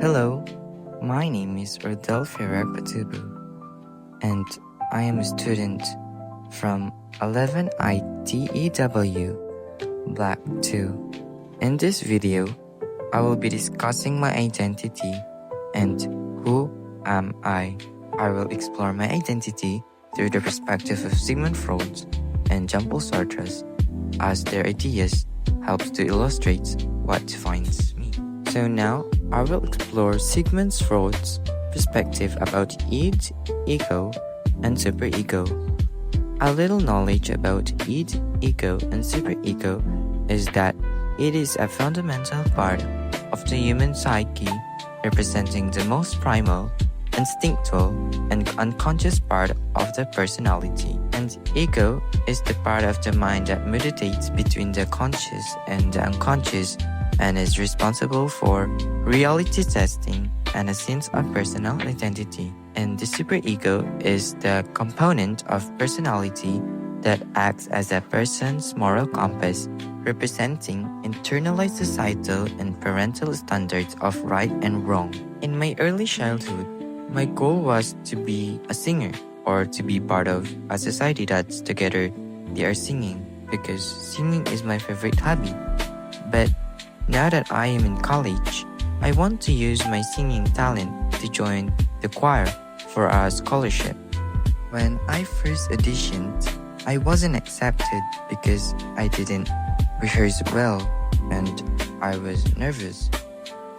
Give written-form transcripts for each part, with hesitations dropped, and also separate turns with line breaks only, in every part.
Hello, my name is Rodel Patubo, and I am a student from 11 ITEW Black 2. In this video, I will be discussing my identity and who am I. I will explore my identity through the perspective of Sigmund Freud and Jean-Paul Sartre, as their ideas helps to illustrate what defines me. So now, I will explore Sigmund Freud's perspective about id, ego, and superego. A little knowledge about id, ego, and superego is that it is a fundamental part of the human psyche, representing the most primal, instinctual, and unconscious part of the personality. And ego is the part of the mind that meditates between the conscious and the unconscious and is responsible for reality testing and a sense of personal identity. And the superego is the component of personality that acts as a person's moral compass, representing internalized societal and parental standards of right and wrong. In my early childhood, my goal was to be a singer or to be part of a society that's together they are singing, because singing is my favorite hobby. But now that I am in college, I want to use my singing talent to join the choir for a scholarship. When I first auditioned, I wasn't accepted because I didn't rehearse well and I was nervous.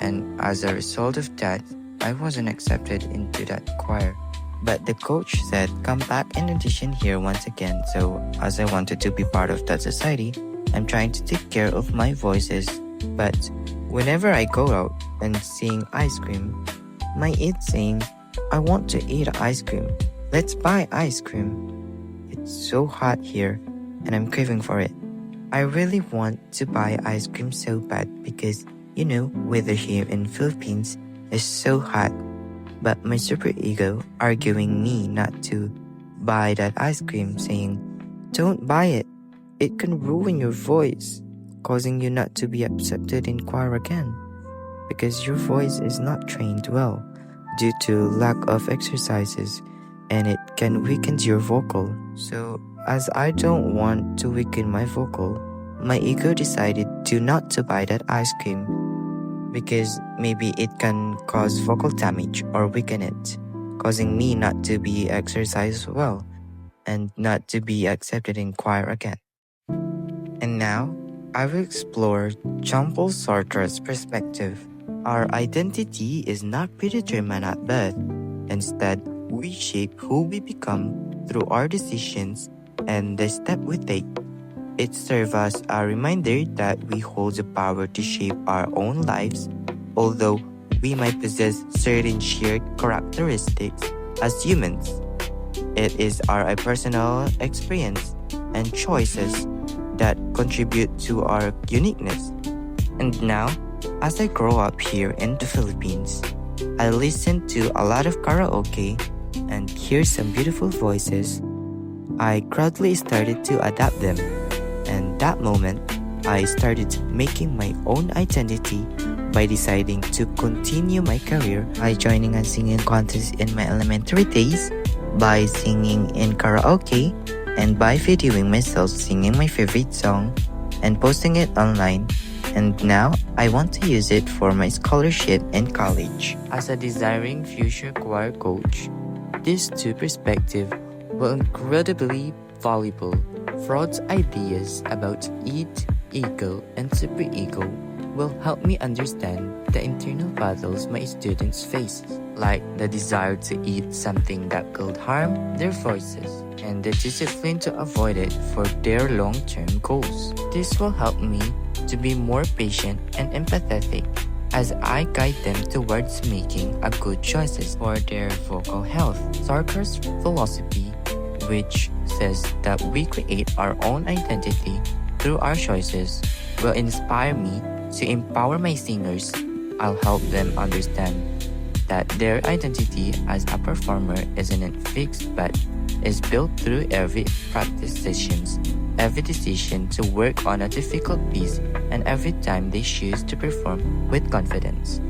And as a result of that, I wasn't accepted into that choir. But the coach said, come back and audition here once again. So as I wanted to be part of that society, I'm trying to take care of my voices. But whenever I go out and sing ice cream, my id saying, I want to eat ice cream. Let's buy ice cream. It's so hot here and I'm craving for it. I really want to buy ice cream so bad because, weather here in Philippines is so hot. But my superego arguing me not to buy that ice cream, saying, don't buy it. It can ruin your voice, causing you not to be accepted in choir again because your voice is not trained well due to lack of exercises, and it can weaken your vocal. So as I don't want to weaken my vocal, my ego decided to not to buy that ice cream because maybe it can cause vocal damage or weaken it, causing me not to be exercised well and not to be accepted in choir again. And now, I will explore Jean-Paul Sartre's perspective. Our identity is not predetermined at birth. Instead, we shape who we become through our decisions and the step we take. It serves as a reminder that we hold the power to shape our own lives, although we might possess certain shared characteristics as humans. It is our personal experience and choices that contribute to our uniqueness. And now, as I grow up here in the Philippines, I listen to a lot of karaoke and hear some beautiful voices. I gradually started to adapt them, and that moment, I started making my own identity by deciding to continue my career by joining a singing contest in my elementary days, by singing in karaoke, and by videoing myself singing my favorite song and posting it online. And now, I want to use it for my scholarship in college. As a desiring future choir coach, these two perspectives were incredibly valuable. Freud's ideas about id, ego, and superego will help me understand the internal battles my students face, like the desire to eat something that could harm their voices and the discipline to avoid it for their long-term goals. This will help me to be more patient and empathetic as I guide them towards making a good choices for their vocal health. Sartre's philosophy, which says that we create our own identity through our choices, will inspire me to empower my singers. I'll help them understand that their identity as a performer isn't fixed but is built through every practice sessions, every decision to work on a difficult piece, and every time they choose to perform with confidence.